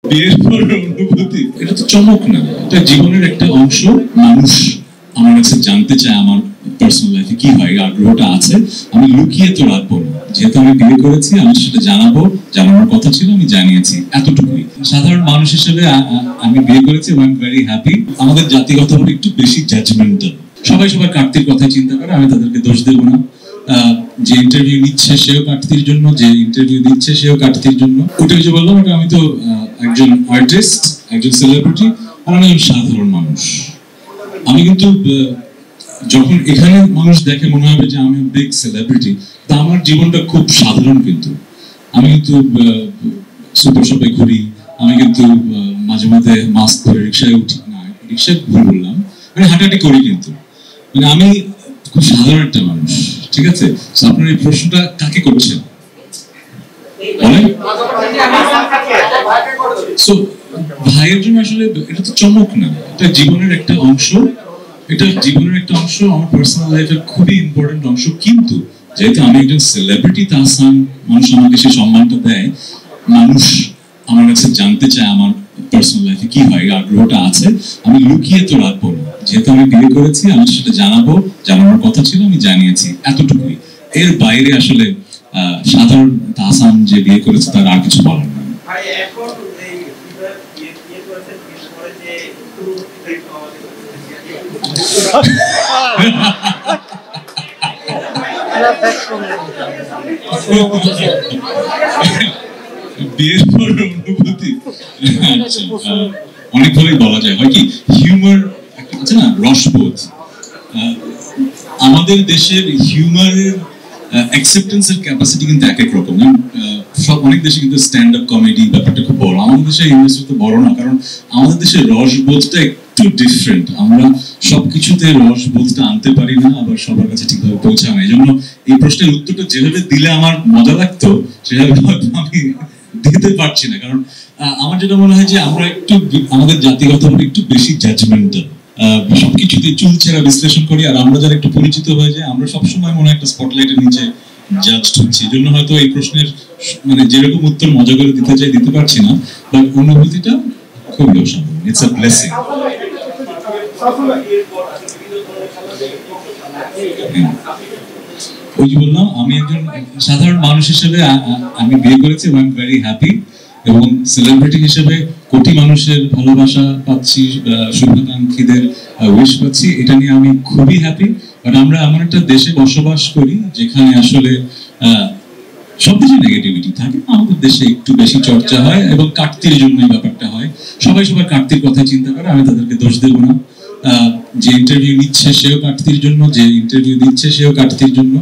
বিয়ের পর অনুভূতি, এটা তো চমক না, এটা জীবনের একটা অংশ। মানুষ আমার কাছে জানতে চায় আমার পার্সোনাল লাইফে কি হয়, আগ্রহটা আছে, আমি লুকিয়ে তো রাখবো না। যেহেতু আমি বিয়ে করেছি, আমি সেটা জানাবো, জানানোর কথা ছিল, আমি জানিয়েছি, এতটুকুই। সাধারণ মানুষ হিসেবে আমি বিয়ে করেছি, আই এম ভেরি হ্যাপি। আমাদের জাতিগতভাবে একটু বেশি জাজমেন্টাল, সবাই সবার কাটতির কথা চিন্তা করে, আমি তাদেরকে দোষ দেবো না। যে ইন্টারভিউ নিচ্ছে সেও কাটতির জন্য, যে ইন্টারভিউ দিচ্ছে সেও কাটতির জন্য। ওটা যে বললাম, ওটা আমি তো একজন আর্টিস্ট, একজন সেলিব্রিটি, আর আমি একজন সাধারণ মানুষ। আমি কিন্তু যখন এখানে মানুষ দেখে মনে হবে যে আমি বিগ সেলিব্রিটি, তা আমার জীবনটা খুব সাধারণ। কিন্তু আমি কিন্তু সুপার শপে ঘুরি, আমি কিন্তু মাঝে মাঝে মাস্ক পরে রিক্সায় উঠি না, রিক্সায় ভুল বললাম, মানে হাঁটাহাঁটি করি, কিন্তু মানে আমি খুব সাধারণ একটা মানুষ। ঠিক আছে, আপনার এই প্রশ্নটা কাকে করছেন ভাইয়ের জন্য? আসলে এটা তো চমক না, এটা জীবনের একটা অংশ। এটা জীবনের একটা অংশ, আমার পার্সোনাল লাইফের খুবই ইম্পর্টেন্ট অংশ। কিন্তু যেহেতু আমি একজন সেলিব্রিটি, তাহসান, মানুষ আমাকে সেই সম্মানটা দেয়, মানুষ আমার কাছে জানতে চায় আমার পার্সোনাল লাইফে কি হয়, আগ্রহটা আছে, আমি লুকিয়ে তো রাখবো না। যেহেতু আমি বিয়ে করেছি, আমি সেটা জানাবো, জানানোর কথা ছিল, আমি জানিয়েছি, এতটুকুই। এর বাইরে আসলে সাধারণ তাহসান যে বিয়ে করেছে তার আর কিছু বলার নেই। বিয়ের পর অনুভূতি অনেকভাবেই বলা যায়। হয় কি, হিউমার আছে না, রসবোধ। আমাদের দেশের হিউমারের অ্যাকসেপ্টেন্সের ক্যাপাসিটি কিন্তু এক এক রকম। সব অনেক দেশে কিন্তু স্ট্যান্ড আপ কমেডি ব্যাপারটা খুব বড়, আমাদের দেশে ইন্ডাস্ট্রি তো বড় না, কারণ আমাদের দেশের রসবোধটা একটু ডিফারেন্ট। আমরা সবকিছুতে রসবোধটা আনতে পারি না, আবার সবার কাছে ঠিকভাবে পৌঁছায় না। এই জন্য এই প্রশ্নের উত্তরটা যেভাবে দিলে আমার মজা লাগতো, সেভাবে আমি দিতে পারছি না। কারণ আমার যেটা মনে হয় যে আমরা একটু আমাদের জাতিগতভাবে একটু বেশি জাজমেন্টাল, সবকিছুতে চুলচেরা বিশ্লেষণ করি। আর আমরা যারা একটু পরিচিত হয়ে যায়, আমরা সবসময় মনে হয় একটা স্পটলাইটের নিচে জাজড হচ্ছি। এই জন্য হয়তো এই প্রশ্নের মানে যেরকম উত্তর মজা করে দিতে চাই দিতে পারছি না, বাট অনুভূতিটা খুবই অসাধারণ। It's a blessing. ওই যে বললাম, আমি একজন সাধারণ মানুষ হিসেবে আমি বিয়ে করেছি, আই এম ভেরি হ্যাপি। এবং সেলিব্রিটি হিসেবে কোটি মানুষের ভালোবাসা পাচ্ছি, শুভাকাঙ্ক্ষীদের উইশ পাচ্ছি, এটা নিয়ে আমি খুবই হ্যাপি। বাট আমরা এমন একটা দেশে বসবাস করি যেখানে আসলে সব দেশে নেগেটিভিটি থাকে, আমাদের দেশে একটু বেশি চর্চা হয় এবং কাটতির জন্য এই ব্যাপারটা হয়। সবাই সবার কাটতির কথা চিন্তা করে, আমি তাদেরকে দোষ দেবো না। যে ইন্টারভিউ নিচ্ছে সেও কাটতির জন্য, যে ইন্টারভিউ দিচ্ছে সেও কাটতির জন্য।